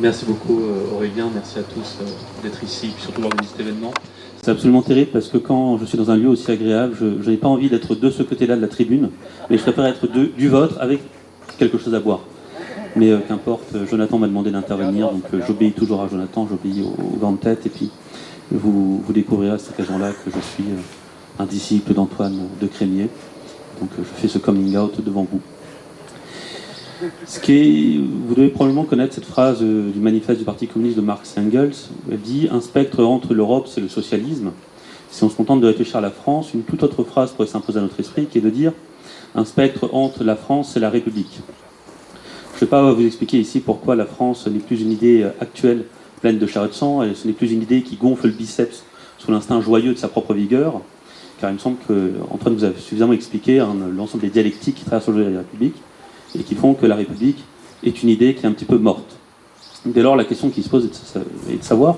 Merci beaucoup Aurélien, merci à tous d'être ici, et surtout d'organiser cet événement. C'est absolument terrible parce que quand je suis dans un lieu aussi agréable, je n'ai pas envie d'être de ce côté-là de la tribune, mais je préfère être du vôtre avec quelque chose à boire. Mais qu'importe, Jonathan m'a demandé d'intervenir, donc j'obéis toujours à Jonathan, j'obéis au vent de tête, et puis vous découvrirez à cette occasion-là que je suis un disciple d'Antoine de Crémier, donc je fais ce coming out devant vous. Vous devez probablement connaître cette phrase du manifeste du Parti communiste de Marx et Engels. Elle dit « Un spectre entre l'Europe, c'est le socialisme ». Si on se contente de réfléchir à la France, une toute autre phrase pourrait s'imposer à notre esprit, qui est de dire « Un spectre entre la France et la République ». Je ne vais pas vous expliquer ici pourquoi la France n'est plus une idée actuelle, pleine de chair et de sang, et ce n'est plus une idée qui gonfle le biceps sous l'instinct joyeux de sa propre vigueur, car il me semble qu'Antoine vous a suffisamment expliqué l'ensemble des dialectiques qui traversent aujourd'hui la République, et qui font que la République est une idée qui est un petit peu morte. Dès lors, la question qui se pose est de savoir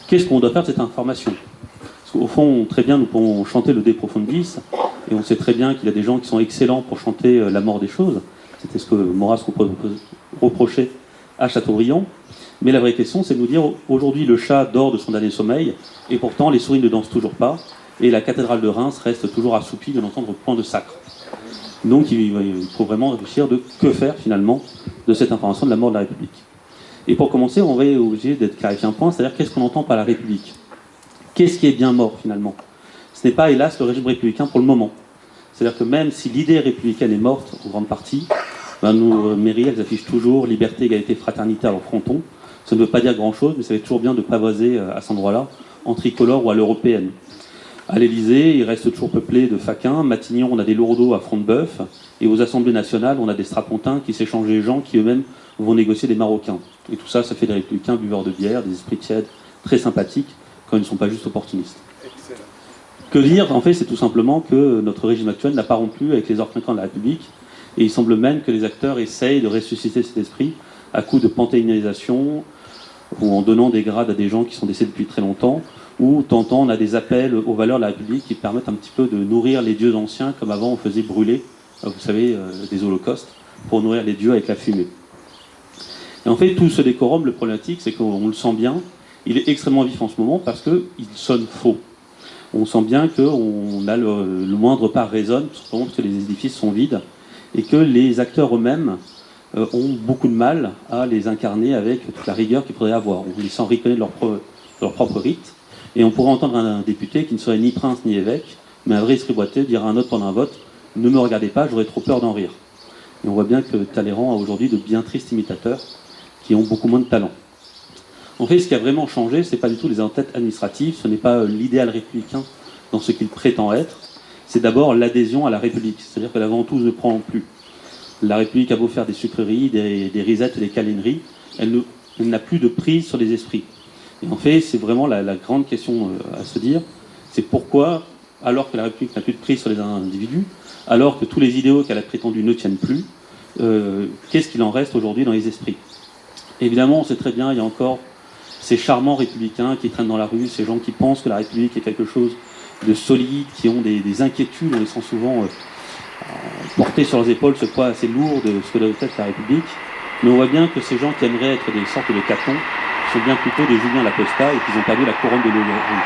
qu'est-ce qu'on doit faire de cette information. Parce qu'au fond, très bien, nous pouvons chanter le De Profundis, et on sait très bien qu'il y a des gens qui sont excellents pour chanter la mort des choses. C'était ce que Maurras reprochait à Chateaubriand. Mais la vraie question, c'est de nous dire, aujourd'hui, le chat dort de son dernier sommeil, et pourtant, les souris ne dansent toujours pas, et la cathédrale de Reims reste toujours assoupie de l'entendre point de sacre. Donc il faut vraiment réfléchir de que faire finalement de cette information de la mort de la République. Et pour commencer, on va être obligé d'être clarifié un point, c'est-à-dire qu'est-ce qu'on entend par la République? Qu'est-ce qui est bien mort finalement? Ce n'est pas hélas le régime républicain pour le moment. C'est-à-dire que même si l'idée républicaine est morte en grande partie, nos mairies elles affichent toujours liberté, égalité, fraternité à leur fronton. Ça ne veut pas dire grand-chose, mais ça va être toujours bien de pavoiser à cet endroit-là, en tricolore ou à l'européenne. À l'Élysée, il reste toujours peuplé de faquins. Matignon, on a des lourdeaux à front de bœuf. Et aux assemblées nationales, on a des strapontins qui s'échangent les gens qui eux-mêmes vont négocier des Marocains. Et tout ça, ça fait des républicains buveurs de bière, des esprits tièdes, très sympathiques, quand ils ne sont pas juste opportunistes. Excellent. Que dire? En fait, c'est tout simplement que notre régime actuel n'a pas rompu avec les ordres de la République. Et il semble même que les acteurs essayent de ressusciter cet esprit à coup de panthéonisation ou en donnant des grades à des gens qui sont décédés depuis très longtemps, ou tentant, on a des appels aux valeurs de la République qui permettent un petit peu de nourrir les dieux anciens, comme avant on faisait brûler, vous savez, des holocaustes, pour nourrir les dieux avec la fumée. Et en fait, tout ce décorum, le problématique, c'est qu'on le sent bien, il est extrêmement vif en ce moment parce qu'il sonne faux. On sent bien qu'on a le moindre pas résonne, tout simplement parce que les édifices sont vides, et que les acteurs eux-mêmes ont beaucoup de mal à les incarner avec toute la rigueur qu'ils pourraient avoir. On les sent riconner de leur propre rite. Et on pourrait entendre un député qui ne serait ni prince ni évêque, mais un vrai esprit boiteux dire à un autre pendant un vote « Ne me regardez pas, j'aurais trop peur d'en rire ». Et on voit bien que Talleyrand a aujourd'hui de bien tristes imitateurs qui ont beaucoup moins de talent. En fait, ce qui a vraiment changé, ce n'est pas du tout les entêtes administratives, ce n'est pas l'idéal républicain dans ce qu'il prétend être, c'est d'abord l'adhésion à la République. C'est-à-dire que la ventouse ne prend plus. La République a beau faire des sucreries, des risettes, des câlineries, elle n'a plus de prise sur les esprits. Et en fait, c'est vraiment la grande question à se dire, c'est pourquoi, alors que la République n'a plus de prise sur les individus, alors que tous les idéaux qu'elle a prétendus ne tiennent plus, qu'est-ce qu'il en reste aujourd'hui dans les esprits? Évidemment, on sait très bien, il y a encore ces charmants républicains qui traînent dans la rue, ces gens qui pensent que la République est quelque chose de solide, qui ont des inquiétudes, on les sent souvent porter sur leurs épaules ce poids assez lourd de ce que doit être la République. Mais on voit bien que ces gens qui aimeraient être des sortes de catons sont bien plutôt des Julien Laposta et qu'ils ont perdu la couronne de l'Olérie.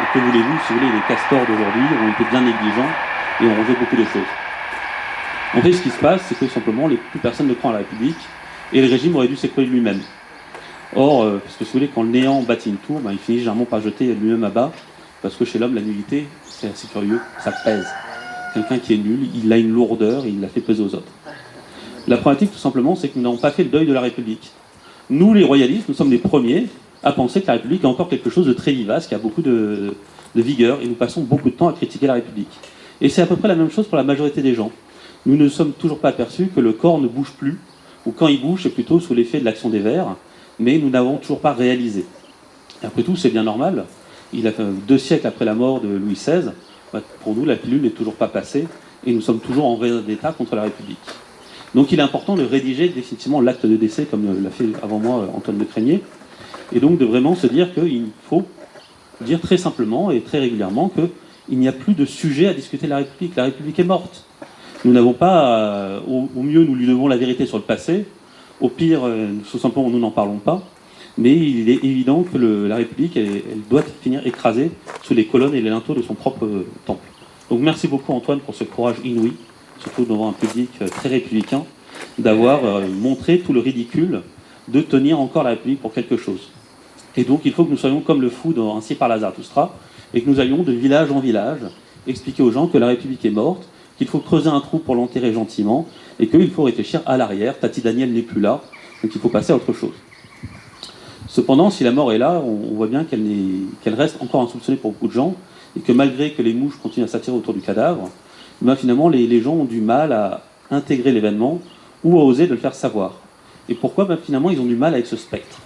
Et que voulez-vous, si vous voulez, les castors d'aujourd'hui ont été bien négligents et ont rangé beaucoup de choses. En fait, ce qui se passe, c'est que simplement, plus personne ne prend la République et le régime aurait dû s'écrouler lui-même. Or, parce que si vous voulez, quand le néant bâtit une tour, il finit généralement par jeter lui-même à bas, parce que chez l'homme, la nullité, c'est assez curieux, ça pèse. Quelqu'un qui est nul, il a une lourdeur et il la fait peser aux autres. La problématique, tout simplement, c'est que nous n'avons pas fait le deuil de la République. Nous, les royalistes, nous sommes les premiers à penser que la République est encore quelque chose de très vivace, qui a beaucoup de vigueur, et nous passons beaucoup de temps à critiquer la République. Et c'est à peu près la même chose pour la majorité des gens. Nous ne sommes toujours pas aperçus que le corps ne bouge plus, ou quand il bouge, c'est plutôt sous l'effet de l'action des vers, mais nous n'avons toujours pas réalisé. Après tout, c'est bien normal. Il a fait 2 siècles après la mort de Louis XVI, pour nous, la pilule n'est toujours pas passée, et nous sommes toujours en vendetta contre la République. Donc il est important de rédiger définitivement l'acte de décès, comme l'a fait avant moi Antoine de Crémier, et donc de vraiment se dire qu'il faut dire très simplement et très régulièrement qu'il n'y a plus de sujet à discuter de la République. La République est morte. Nous n'avons pas, au mieux nous lui devons la vérité sur le passé, Au pire, tout simplement, nous n'en parlons pas. Mais il est évident que la République, elle doit finir écrasée sous les colonnes et les linteaux de son propre temple. Donc merci beaucoup Antoine pour ce courage inouï, surtout devant un public très républicain, d'avoir montré tout le ridicule de tenir encore la République pour quelque chose. Et donc il faut que nous soyons comme le fou Ainsi parla Zarathustra, et que nous allions de village en village expliquer aux gens que la République est morte, qu'il faut creuser un trou pour l'enterrer gentiment, et qu'il faut réfléchir à l'arrière. Tati Daniel n'est plus là, donc il faut passer à autre chose. Cependant, si la mort est là, on voit bien qu'elle reste encore insoupçonnée pour beaucoup de gens, et que malgré que les mouches continuent à s'attirer autour du cadavre, finalement les gens ont du mal à intégrer l'événement ou à oser de le faire savoir. Et pourquoi finalement ils ont du mal avec ce spectre.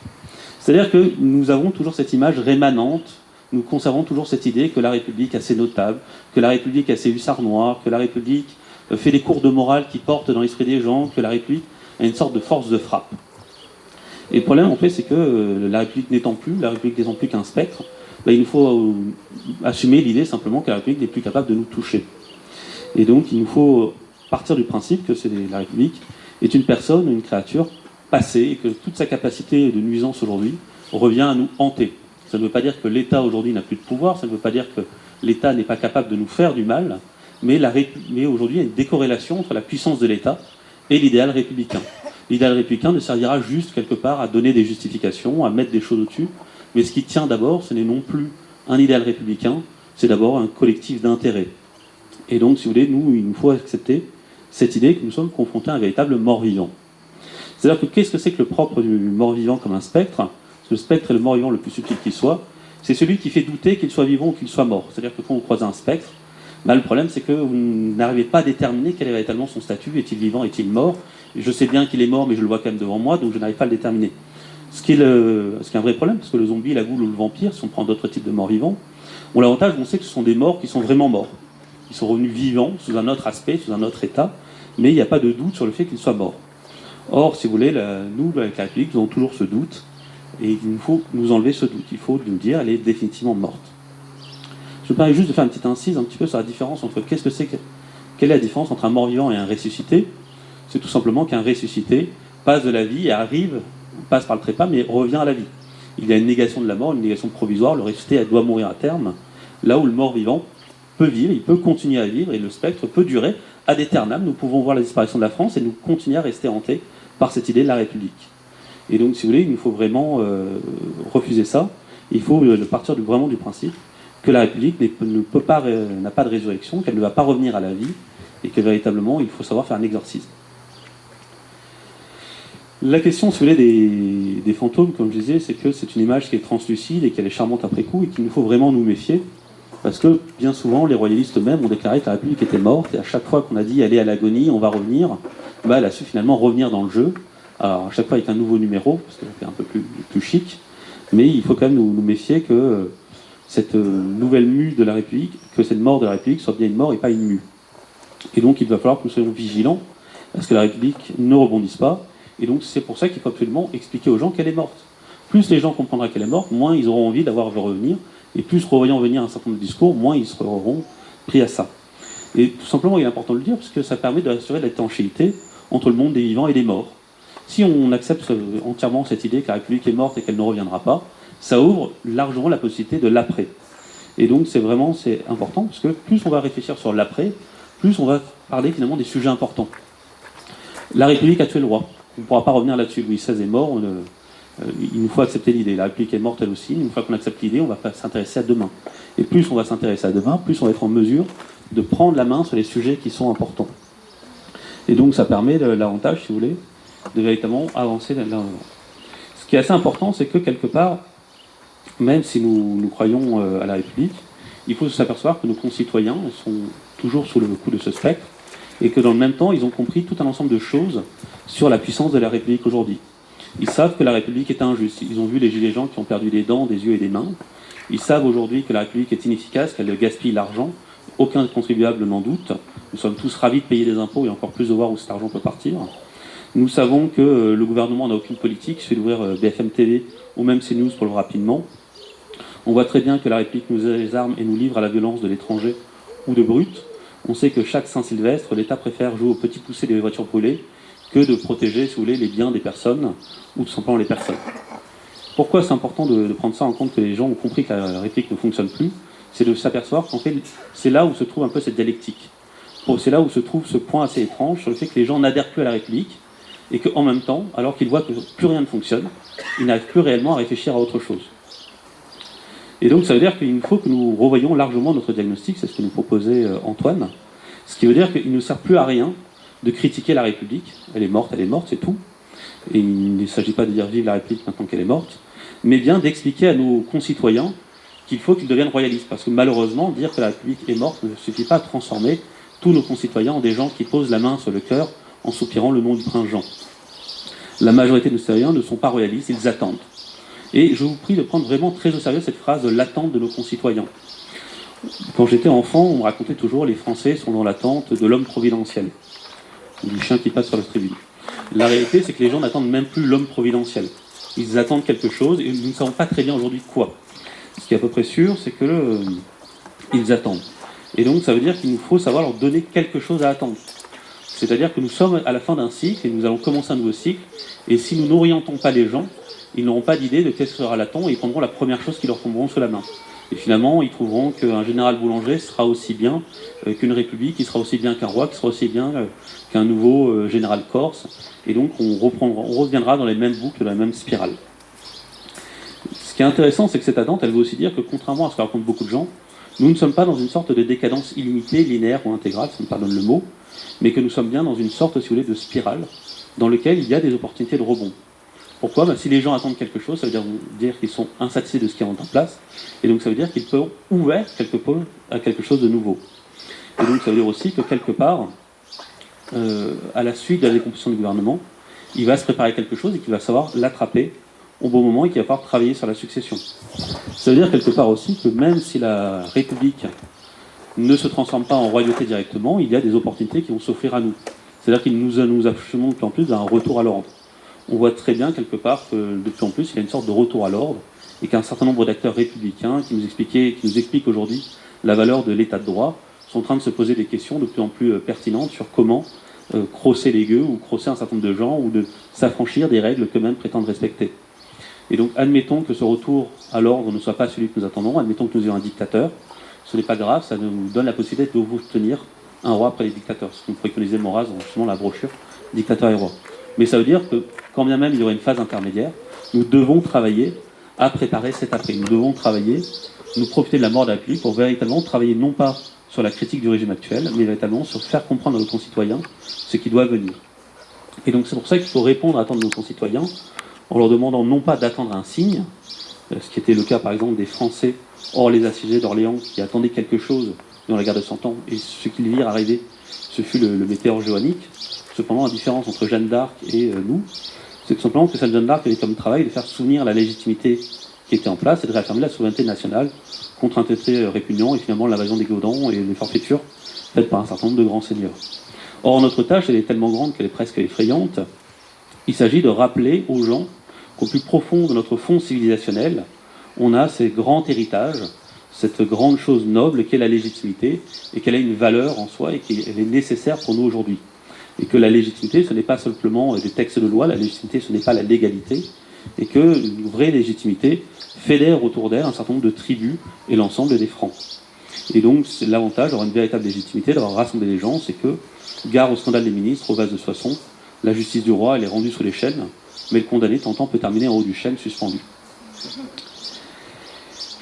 C'est-à-dire que nous avons toujours cette image rémanente, nous conservons toujours cette idée que la République a ses notables, que la République a ses hussards noirs, que la République fait des cours de morale qui portent dans l'esprit des gens, que la République a une sorte de force de frappe. Et le problème, en fait, c'est que la République n'étant plus qu'un spectre, il nous faut assumer l'idée simplement que la République n'est plus capable de nous toucher. Et donc, il nous faut partir du principe que la République est une personne, une créature passée, et que toute sa capacité de nuisance aujourd'hui revient à nous hanter. Ça ne veut pas dire que l'État aujourd'hui n'a plus de pouvoir, ça ne veut pas dire que l'État n'est pas capable de nous faire du mal, mais aujourd'hui, il y a une décorrélation entre la puissance de l'État et l'idéal républicain. L'idéal républicain ne servira juste quelque part à donner des justifications, à mettre des choses au-dessus, mais ce qui tient d'abord, ce n'est non plus un idéal républicain, c'est d'abord un collectif d'intérêts. Et donc, si vous voulez, il nous faut accepter cette idée que nous sommes confrontés à un véritable mort-vivant. C'est-à-dire que qu'est-ce que c'est que le propre du mort-vivant comme un spectre? Parce que le spectre est le mort-vivant le plus subtil qui soit, c'est celui qui fait douter qu'il soit vivant ou qu'il soit mort. C'est-à-dire que quand vous croisez un spectre, le problème c'est que vous n'arrivez pas à déterminer quel est véritablement son statut, est-il vivant, est-il mort? Je sais bien qu'il est mort, mais je le vois quand même devant moi, donc je n'arrive pas à le déterminer. Ce qui est un vrai problème, parce que le zombie, la goule ou le vampire, si on prend d'autres types de morts vivants, ont l'avantage, on sait que ce sont des morts qui sont vraiment morts. Ils sont revenus vivants, sous un autre aspect, sous un autre état, mais il n'y a pas de doute sur le fait qu'ils soient morts. Or, si vous voulez, nous, avec la République, nous avons toujours ce doute, et il faut nous enlever ce doute. Il faut nous dire qu'elle est définitivement morte. Je me permets juste de faire une petite incise un petit peu sur la différence entre quelle est la différence entre un mort-vivant et un ressuscité. C'est tout simplement qu'un ressuscité passe de la vie et passe par le trépas, mais revient à la vie. Il y a une négation de la mort, une négation provisoire. Le ressuscité doit mourir à terme, là où le mort-vivant peut vivre, il peut continuer à vivre, et le spectre peut durer ad aeternam. Nous pouvons voir la disparition de la France et nous continuer à rester hantés par cette idée de la République. Et donc, si vous voulez, il nous faut vraiment refuser ça. Il faut partir vraiment du principe que la République n'a pas de résurrection, qu'elle ne va pas revenir à la vie, et que véritablement, il faut savoir faire un exorcisme. La question, si vous voulez, des fantômes, comme je disais, c'est que c'est une image qui est translucide et qu'elle est charmante après coup, et qu'il nous faut vraiment nous méfier, parce que bien souvent, les royalistes eux-mêmes ont déclaré que la République était morte, et à chaque fois qu'on a dit « elle est à l'agonie, on va revenir », elle a su finalement revenir dans le jeu, alors à chaque fois avec un nouveau numéro, parce que c'est un peu plus chic, mais il faut quand même nous méfier que cette nouvelle mue de la République, que cette mort de la République soit bien une mort et pas une mue. Et donc il va falloir que nous soyons vigilants à ce que la République ne rebondisse pas. Et donc c'est pour ça qu'il faut absolument expliquer aux gens qu'elle est morte. Plus les gens comprendront qu'elle est morte, moins ils auront envie d'avoir de revenir. Et plus revoyant venir un certain nombre de discours, moins ils seront pris à ça. Et tout simplement, il est important de le dire, parce que ça permet d'assurer l'étanchéité entre le monde des vivants et des morts. Si on accepte entièrement cette idée que la République est morte et qu'elle ne reviendra pas, ça ouvre largement la possibilité de l'après. Et donc c'est important, parce que plus on va réfléchir sur l'après, plus on va parler finalement des sujets importants. La République a tué le roi. On ne pourra pas revenir là-dessus. Louis XVI est mort. Il nous faut accepter l'idée. La République est morte elle aussi. Une fois qu'on accepte l'idée, on va s'intéresser à demain. Et plus on va s'intéresser à demain, plus on va être en mesure de prendre la main sur les sujets qui sont importants. Et donc ça permet l'avantage, si vous voulez, de véritablement avancer là-dedans. Ce qui est assez important, c'est que quelque part, même si nous croyons à la République, il faut s'apercevoir que nos concitoyens sont toujours sous le coup de ce spectre, et que dans le même temps, ils ont compris tout un ensemble de choses sur la puissance de la République aujourd'hui. Ils savent que la République est injuste. Ils ont vu les gilets jaunes qui ont perdu des dents, des yeux et des mains. Ils savent aujourd'hui que la République est inefficace, qu'elle gaspille l'argent. Aucun contribuable n'en doute. Nous sommes tous ravis de payer des impôts et encore plus de voir où cet argent peut partir. Nous savons que le gouvernement n'a aucune politique. Il suffit d'ouvrir BFM TV ou même CNews pour le voir rapidement. On voit très bien que la République nous désarme et nous livre à la violence de l'étranger ou de brut. On sait que chaque Saint-Sylvestre, l'État préfère jouer au petit poussé des voitures brûlées que de protéger, si vous voulez, les biens des personnes, ou tout simplement les personnes. Pourquoi c'est important de prendre ça en compte, que les gens ont compris que la République ne fonctionne plus? C'est de s'apercevoir qu'en fait, c'est là où se trouve un peu cette dialectique. C'est là où se trouve ce point assez étrange sur le fait que les gens n'adhèrent plus à la République, et qu'en même temps, alors qu'ils voient que plus rien ne fonctionne, ils n'arrivent plus réellement à réfléchir à autre chose. Et donc ça veut dire qu'il faut que nous revoyions largement notre diagnostic, c'est ce que nous proposait Antoine, ce qui veut dire qu'il ne sert plus à rien de critiquer la République, elle est morte, c'est tout, et il ne s'agit pas de dire vive la République maintenant qu'elle est morte, mais bien d'expliquer à nos concitoyens qu'il faut qu'ils deviennent royalistes, parce que malheureusement, dire que la République est morte ne suffit pas à transformer tous nos concitoyens en des gens qui posent la main sur le cœur en soupirant le nom du prince Jean. La majorité de nos citoyens ne sont pas royalistes, ils attendent. Et je vous prie de prendre vraiment très au sérieux cette phrase de l'attente de nos concitoyens. Quand j'étais enfant, on me racontait toujours les Français sont dans l'attente de l'homme providentiel, ou du chien qui passe sur la tribune. La réalité, c'est que les gens n'attendent même plus l'homme providentiel. Ils attendent quelque chose, et nous ne savons pas très bien aujourd'hui quoi. Ce qui est à peu près sûr, c'est que ils attendent. Et donc, ça veut dire qu'il nous faut savoir leur donner quelque chose à attendre. C'est-à-dire que nous sommes à la fin d'un cycle, et nous allons commencer un nouveau cycle, et si nous n'orientons pas les gens, ils n'auront pas d'idée de qu'est-ce que sera l'attend, et ils prendront la première chose qui leur tomberont sous la main. Et finalement, ils trouveront qu'un général boulanger sera aussi bien qu'une république, qui sera aussi bien qu'un roi, qui sera aussi bien qu'un nouveau général corse. Et donc, on reviendra dans les mêmes boucles, dans la même spirale. Ce qui est intéressant, c'est que cette attente, elle veut aussi dire que, contrairement à ce que racontent beaucoup de gens, nous ne sommes pas dans une sorte de décadence illimitée, linéaire ou intégrale, si on me pardonne le mot, mais que nous sommes bien dans une sorte, si vous voulez, de spirale, dans laquelle il y a des opportunités de rebond. Pourquoi ? Si les gens attendent quelque chose, ça veut dire qu'ils sont insatisfaits de ce qui est en place, et donc ça veut dire qu'ils sont ouverts quelque peu à quelque chose de nouveau. Et donc ça veut dire aussi que quelque part, à la suite de la décomposition du gouvernement, il va se préparer quelque chose et qu'il va savoir l'attraper au bon moment et qu'il va falloir travailler sur la succession. Ça veut dire quelque part aussi que même si la République ne se transforme pas en royauté directement, il y a des opportunités qui vont s'offrir à nous. C'est-à-dire qu'il nous achemons de plus en plus à un retour à l'ordre. On voit très bien quelque part que de plus en plus il y a une sorte de retour à l'ordre et qu'un certain nombre d'acteurs républicains qui nous expliquent aujourd'hui la valeur de l'état de droit sont en train de se poser des questions de plus en plus pertinentes sur comment crosser les gueux ou crosser un certain nombre de gens ou de s'affranchir des règles qu'eux-mêmes prétendent respecter. Et donc admettons que ce retour à l'ordre ne soit pas celui que nous attendons, admettons que nous ayons un dictateur, ce n'est pas grave, ça nous donne la possibilité de vous tenir un roi après les dictateurs, ce qu'on préconisait Maurras dans justement la brochure Dictateur et roi. Mais ça veut dire que, quand bien même il y aurait une phase intermédiaire, nous devons travailler à préparer cet après. Nous devons travailler, nous profiter de la mort de la République pour véritablement travailler non pas sur la critique du régime actuel, mais véritablement sur faire comprendre à nos concitoyens ce qui doit venir. Et donc c'est pour ça qu'il faut répondre à l'attente de nos concitoyens en leur demandant non pas d'attendre un signe, ce qui était le cas par exemple des Français hors les assiégés d'Orléans qui attendaient quelque chose dans la guerre de 100 ans, et ce qu'ils virent arriver, ce fut le météore géonique. Cependant, la différence entre Jeanne d'Arc et nous, c'est tout simplement que celle de Jeanne d'Arc avait comme travail de faire souvenir la légitimité qui était en place et de réaffirmer la souveraineté nationale contre un traité répugnant et finalement l'invasion des Godans et les forfaitures faites par un certain nombre de grands seigneurs. Or, notre tâche, elle est tellement grande qu'elle est presque effrayante. Il s'agit de rappeler aux gens qu'au plus profond de notre fond civilisationnel, on a ces grands héritages, cette grande chose noble qu'est la légitimité, et qu'elle a une valeur en soi et qu'elle est nécessaire pour nous aujourd'hui. Et que la légitimité, ce n'est pas simplement des textes de loi, la légitimité, ce n'est pas la légalité, et qu'une vraie légitimité fédère autour d'elle un certain nombre de tribus et l'ensemble des francs. Et donc, c'est l'avantage d'avoir une véritable légitimité, d'avoir rassemblé les gens, c'est que, gare au scandale des ministres, au vase de Soissons, la justice du roi, elle est rendue sous les chaînes, mais le condamné, tentant, peut terminer en haut du chêne, suspendu.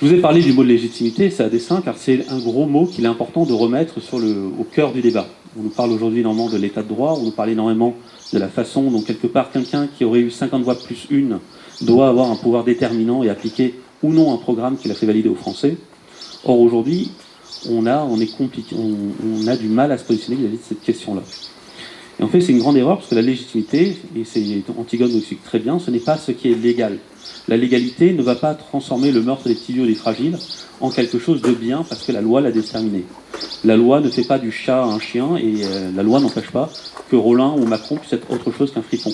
Je vous ai parlé du mot de légitimité, c'est à dessein, car c'est un gros mot qu'il est important de remettre au cœur du débat. On nous parle aujourd'hui énormément de l'état de droit, on nous parle énormément de la façon dont quelque part quelqu'un qui aurait eu 50 voix plus une doit avoir un pouvoir déterminant et appliquer ou non un programme qu'il a fait valider aux Français. Or aujourd'hui, on a du mal à se positionner vis-à-vis de cette question-là. Et en fait, c'est une grande erreur, parce que la légitimité, et c'est Antigone nous explique très bien, ce n'est pas ce qui est légal. La légalité ne va pas transformer le meurtre des petits vieux et des fragiles en quelque chose de bien, parce que la loi l'a déterminé. La loi ne fait pas du chat un chien, et la loi n'empêche pas que Rollin ou Macron puisse être autre chose qu'un fripon.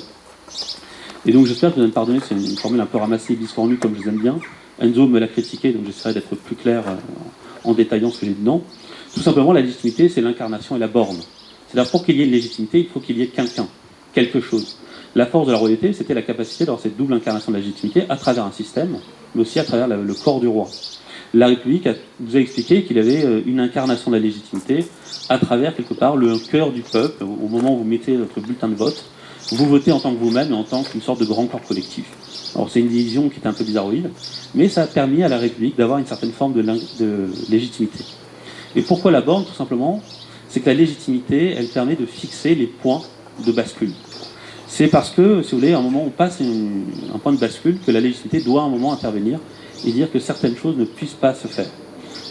Et donc j'espère que vous allez me pardonner, c'est une formule un peu ramassée, biscornue, comme je les aime bien. Enzo me l'a critiqué, donc j'essaierai d'être plus clair en détaillant ce que j'ai dit dedans. Tout simplement, la légitimité, c'est l'incarnation et la borne. C'est-à-dire, pour qu'il y ait une légitimité, il faut qu'il y ait quelqu'un quelque chose. La force de la royauté, c'était la capacité d'avoir cette double incarnation de la légitimité à travers un système, mais aussi à travers le corps du roi. La République nous a expliqué qu'il y avait une incarnation de la légitimité à travers, quelque part, le cœur du peuple. Au moment où vous mettez votre bulletin de vote, vous votez en tant que vous-même et en tant qu'une sorte de grand corps collectif. Alors c'est une division qui est un peu bizarroïde, mais ça a permis à la République d'avoir une certaine forme de légitimité. Et pourquoi la borne? Tout simplement, c'est que la légitimité, elle permet de fixer les points de bascule. C'est parce que, si vous voulez, à un moment où on passe un point de bascule, que la légitimité doit à un moment intervenir et dire que certaines choses ne puissent pas se faire.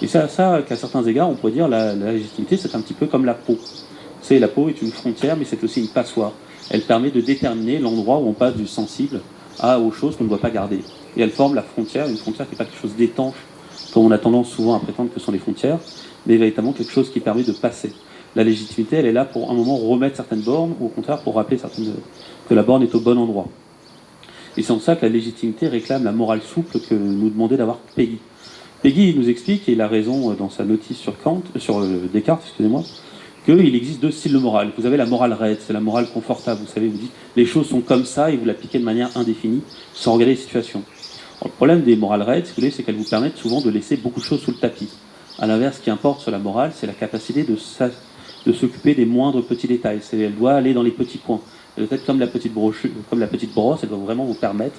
Et ça qu'à certains égards, on pourrait dire la légitimité, c'est un petit peu comme la peau. La peau est une frontière, mais c'est aussi une passoire. Elle permet de déterminer l'endroit où on passe du sensible aux choses qu'on ne doit pas garder. Et elle forme la frontière, une frontière qui n'est pas quelque chose d'étanche, comme on a tendance souvent à prétendre que ce sont les frontières, mais véritablement quelque chose qui permet de passer. La légitimité, elle est là pour un moment remettre certaines bornes, ou au contraire pour rappeler que la borne est au bon endroit. Et c'est en ça que la légitimité réclame la morale souple que nous demandait d'avoir Peggy. Peggy nous explique, et il a raison dans sa notice sur Descartes, qu'il existe deux styles de morale. Vous avez la morale raide, c'est la morale confortable. Vous savez, vous dites les choses sont comme ça et vous l'appliquez de manière indéfinie, sans regarder les situations. Alors, le problème des morales raides, si vous voulez, c'est qu'elles vous permettent souvent de laisser beaucoup de choses sous le tapis. À l'inverse, ce qui importe sur la morale, c'est la capacité de s'occuper des moindres petits détails. Elle doit aller dans les petits coins. Elle doit être comme la petite brosse, elle doit vraiment vous permettre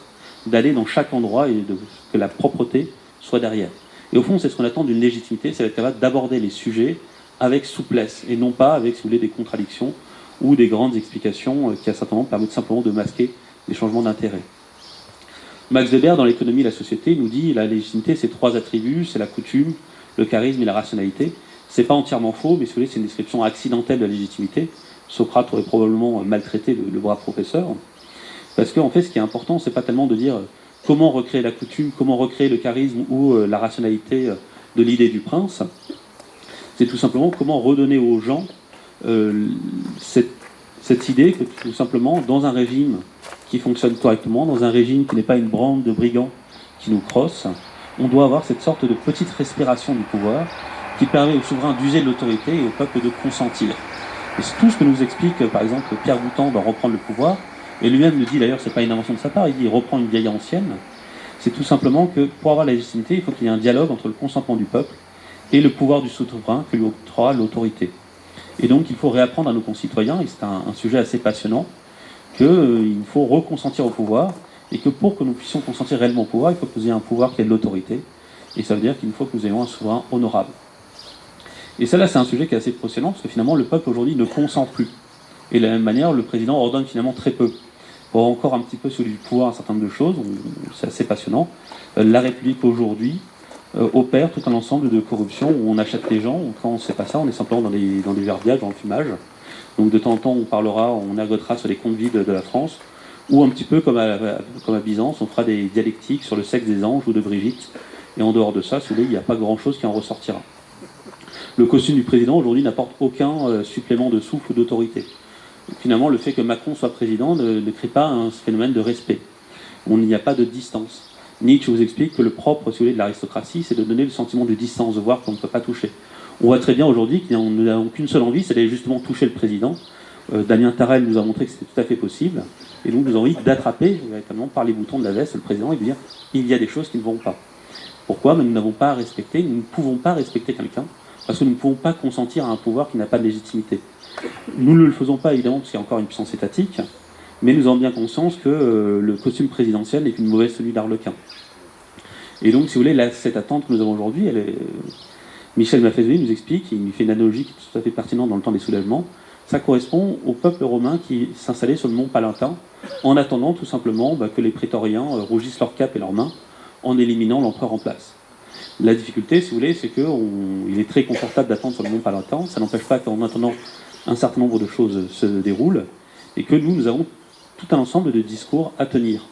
d'aller dans chaque endroit et que la propreté soit derrière. Et au fond, c'est ce qu'on attend d'une légitimité, c'est être capable d'aborder les sujets avec souplesse, et non pas avec, si vous voulez, des contradictions ou des grandes explications qui, à certains moments, permettent simplement de masquer des changements d'intérêt. Max Weber, dans l'économie et la société, nous dit la légitimité, c'est trois attributs, c'est la coutume, le charisme et la rationalité. C'est pas entièrement faux, mais si vous voulez, c'est une description accidentelle de la légitimité. Socrate aurait probablement maltraité le brave professeur. Parce qu'en fait, ce qui est important, c'est pas tellement de dire comment recréer la coutume, comment recréer le charisme ou la rationalité de l'idée du prince. C'est tout simplement comment redonner aux gens cette idée que tout simplement, dans un régime qui fonctionne correctement, dans un régime qui n'est pas une bande de brigands qui nous crossent, on doit avoir cette sorte de petite respiration du pouvoir qui permet au souverain d'user de l'autorité et au peuple de consentir. Et c'est tout ce que nous explique, par exemple, Pierre Boutan dans Reprendre le pouvoir, et lui-même le dit d'ailleurs, c'est pas une invention de sa part, il dit il reprend une vieille ancienne. C'est tout simplement que pour avoir la légitimité, il faut qu'il y ait un dialogue entre le consentement du peuple et le pouvoir du souverain que lui octroie l'autorité. Et donc il faut réapprendre à nos concitoyens, et c'est un sujet assez passionnant, qu'il faut reconsentir au pouvoir, et que pour que nous puissions consentir réellement au pouvoir, il faut que nous ayons un pouvoir qui ait de l'autorité, et ça veut dire qu'il faut que nous ayons un souverain honorable. Et ça là c'est un sujet qui est assez passionnant, parce que finalement le peuple aujourd'hui ne consent plus. Et de la même manière, le président ordonne finalement très peu. Pour encore un petit peu sur du pouvoir un certain nombre de choses, c'est assez passionnant. La République aujourd'hui opère tout un ensemble de corruption où on achète les gens, quand on ne sait pas ça, on est simplement dans des verbiages, dans le fumage. Donc de temps en temps, on ergotera sur les comptes vides de la France, ou un petit peu comme à Byzance, on fera des dialectiques sur le sexe des anges ou de Brigitte, et en dehors de ça, si vous voulez, il n'y a pas grand-chose qui en ressortira. Le costume du président aujourd'hui n'apporte aucun supplément de souffle ou d'autorité. Finalement, le fait que Macron soit président ne crée pas un phénomène de respect. Il n'y a pas de distance. Nietzsche vous explique que le propre, si vous voulez, de l'aristocratie, c'est de donner le sentiment de distance, de voir qu'on ne peut pas toucher. On voit très bien aujourd'hui que nous n'avons qu'une seule envie, c'est d'aller justement toucher le président. Damien Tarel nous a montré que c'était tout à fait possible, et donc nous avons envie d'attraper véritablement par les boutons de la veste le président et de dire il y a des choses qui ne vont pas. Pourquoi? Mais nous n'avons pas à respecter, nous ne pouvons pas respecter quelqu'un, parce que nous ne pouvons pas consentir à un pouvoir qui n'a pas de légitimité. Nous ne le faisons pas évidemment parce qu'il y a encore une puissance étatique, mais nous avons bien conscience que le costume présidentiel n'est qu'une mauvaise tenue d'arlequin. Et donc, si vous voulez, cette attente que nous avons aujourd'hui, Michel Maffezoli nous explique, il fait une analogie qui est tout à fait pertinente dans le temps des soulèvements, ça correspond au peuple romain qui s'installait sur le mont Palentin, en attendant tout simplement que les prétoriens rougissent leurs capes et leurs mains, en éliminant l'empereur en place. La difficulté, si vous voulez, c'est qu'il est très confortable d'attendre sur le mont Palentin, ça n'empêche pas qu'en attendant un certain nombre de choses se déroulent, et que nous avons tout un ensemble de discours à tenir.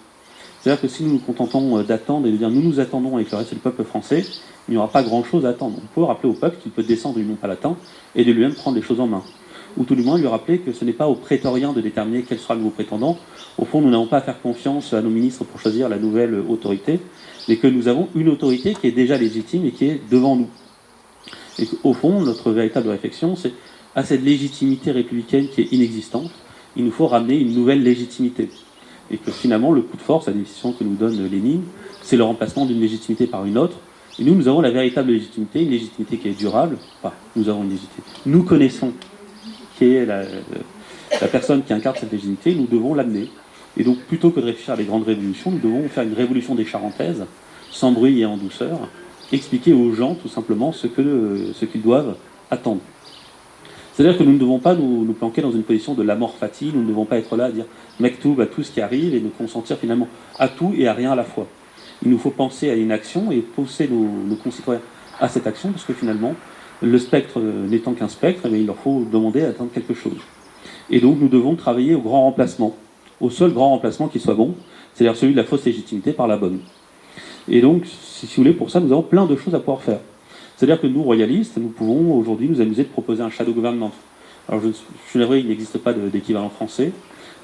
C'est-à-dire que si nous nous contentons d'attendre et de dire nous nous attendons avec le reste du peuple français, il n'y aura pas grand-chose à attendre. On peut rappeler au peuple qu'il peut descendre du mont Palatin et de lui-même prendre les choses en main. Ou tout du moins lui rappeler que ce n'est pas aux prétoriens de déterminer quel sera le nouveau prétendant. Au fond, nous n'avons pas à faire confiance à nos ministres pour choisir la nouvelle autorité, mais que nous avons une autorité qui est déjà légitime et qui est devant nous. Et qu'au fond, notre véritable réflexion, c'est à cette légitimité républicaine qui est inexistante, il nous faut ramener une nouvelle légitimité. Et que finalement, le coup de force, la décision que nous donne Lénine, c'est le remplacement d'une légitimité par une autre. Et nous avons la véritable légitimité, une légitimité qui est durable. Enfin, nous avons une légitimité. Nous connaissons qui est la personne qui incarne cette légitimité, nous devons l'amener. Et donc, plutôt que de réfléchir à des grandes révolutions, nous devons faire une révolution des Charentaises, sans bruit et en douceur, expliquer aux gens, tout simplement, ce qu'ils doivent attendre. C'est-à-dire que nous ne devons pas nous planquer dans une position de la mort fatile, nous ne devons pas être là à dire « mektoub » à tout ce qui arrive et nous consentir finalement à tout et à rien à la fois. Il nous faut penser à une action et pousser nos concitoyens à cette action, parce que finalement, le spectre n'étant qu'un spectre, il leur faut demander à attendre quelque chose. Et donc nous devons travailler au grand remplacement, au seul grand remplacement qui soit bon, c'est-à-dire celui de la fausse légitimité par la bonne. Et donc, si vous voulez, pour ça, nous avons plein de choses à pouvoir faire. C'est-à-dire que nous, royalistes, nous pouvons aujourd'hui nous amuser de proposer un shadow government. Alors je suis navré, il n'existe pas d'équivalent français.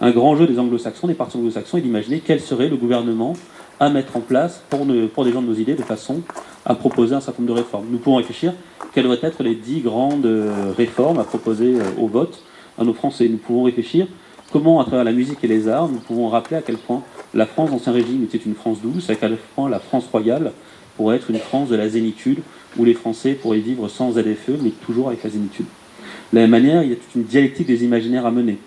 Un grand jeu des anglo-saxons, des partis anglo-saxons, est d'imaginer quel serait le gouvernement à mettre en place pour des gens de nos idées, de façon à proposer un certain nombre de réformes. Nous pouvons réfléchir quelles devraient être les 10 grandes réformes à proposer au vote à nos Français. Nous pouvons réfléchir comment, à travers la musique et les arts, nous pouvons rappeler à quel point la France d'Ancien Régime était une France douce, et à quel point la France royale pourrait être une France de la zénitude, où les Français pourraient vivre sans ZFE, mais toujours avec la zénitude. De la même manière, il y a toute une dialectique des imaginaires à mener.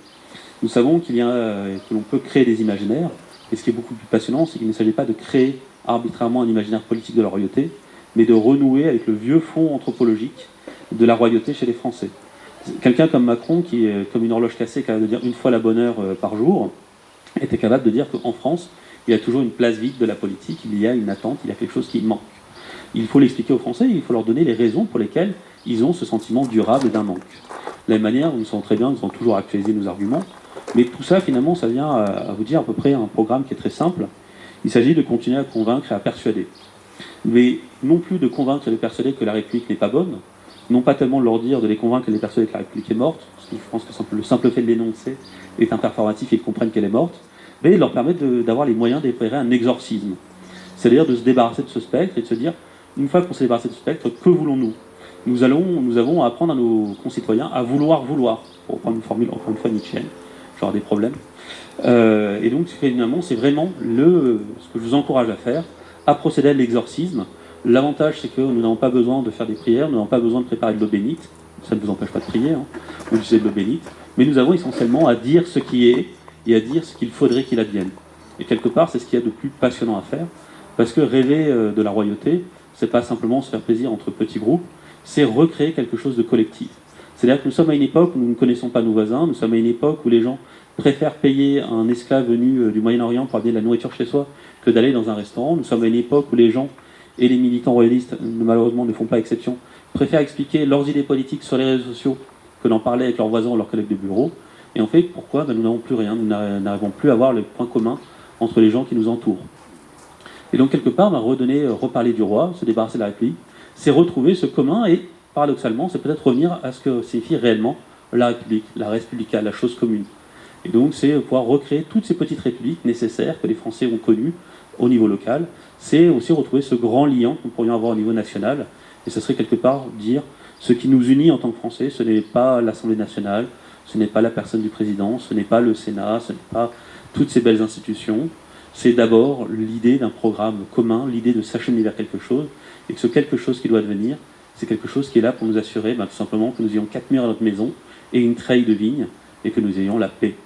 Nous savons que l'on peut créer des imaginaires, et ce qui est beaucoup plus passionnant, c'est qu'il ne s'agit pas de créer arbitrairement un imaginaire politique de la royauté, mais de renouer avec le vieux fond anthropologique de la royauté chez les Français. Quelqu'un comme Macron, qui est comme une horloge cassée, capable de dire une fois la bonne heure par jour, était capable de dire qu'en France, il y a toujours une place vide de la politique, il y a une attente, il y a quelque chose qui manque. Il faut l'expliquer aux Français, il faut leur donner les raisons pour lesquelles ils ont ce sentiment durable d'un manque. De la même manière, nous savons très bien, nous avons toujours actualisé nos arguments, mais tout ça, finalement, ça vient à vous dire à peu près un programme qui est très simple. Il s'agit de continuer à convaincre et à persuader. Mais non plus de convaincre et de persuader que la République n'est pas bonne, non pas tellement de leur dire, de les convaincre et de les persuader que la République est morte, parce que je pense que le simple fait de l'énoncer est un performatif et ils comprennent qu'elle est morte, mais de leur permettre d'avoir les moyens d'opérer un exorcisme. C'est-à-dire de se débarrasser de ce spectre et de se dire, une fois qu'on s'est débarrassé de ce spectre, que voulons-nous ? Nous avons à apprendre à nos concitoyens à vouloir, pour prendre une formule encore une fois nietzschéenne, j'aurai des problèmes. Et donc finalement, c'est vraiment ce que je vous encourage à faire, à procéder à l'exorcisme. L'avantage, c'est que nous n'avons pas besoin de faire des prières, nous n'avons pas besoin de préparer de l'eau bénite, ça ne vous empêche pas de prier, ou d'utiliser de l'eau bénite, mais nous avons essentiellement à dire ce qui est et à dire ce qu'il faudrait qu'il advienne. Et quelque part, c'est ce qu'il y a de plus passionnant à faire, parce que rêver de la royauté, c'est pas simplement se faire plaisir entre petits groupes, c'est recréer quelque chose de collectif. C'est-à-dire que nous sommes à une époque où nous ne connaissons pas nos voisins, nous sommes à une époque où les gens préfèrent payer un esclave venu du Moyen-Orient pour amener de la nourriture chez soi que d'aller dans un restaurant. Nous sommes à une époque où les gens, et les militants royalistes, malheureusement, ne font pas exception, préfèrent expliquer leurs idées politiques sur les réseaux sociaux que d'en parler avec leurs voisins ou leurs collègues de bureau. Et en fait, pourquoi ? Nous n'avons plus rien, nous n'arrivons plus à voir le point commun entre les gens qui nous entourent. Et donc, quelque part, reparler du roi, se débarrasser de la République, c'est retrouver ce commun et, paradoxalement, c'est peut-être revenir à ce que signifie réellement la République, la res publica, la chose commune. Et donc, c'est pouvoir recréer toutes ces petites républiques nécessaires que les Français ont connues au niveau local. C'est aussi retrouver ce grand lien que nous pourrions avoir au niveau national. Et ce serait quelque part dire ce qui nous unit en tant que Français, ce n'est pas l'Assemblée nationale, ce n'est pas la personne du président, ce n'est pas le Sénat, ce n'est pas toutes ces belles institutions. C'est d'abord l'idée d'un programme commun, l'idée de s'acheminer vers quelque chose, et que ce quelque chose qui doit devenir, c'est quelque chose qui est là pour nous assurer tout simplement que nous ayons 4 murs à notre maison et une treille de vigne, et que nous ayons la paix.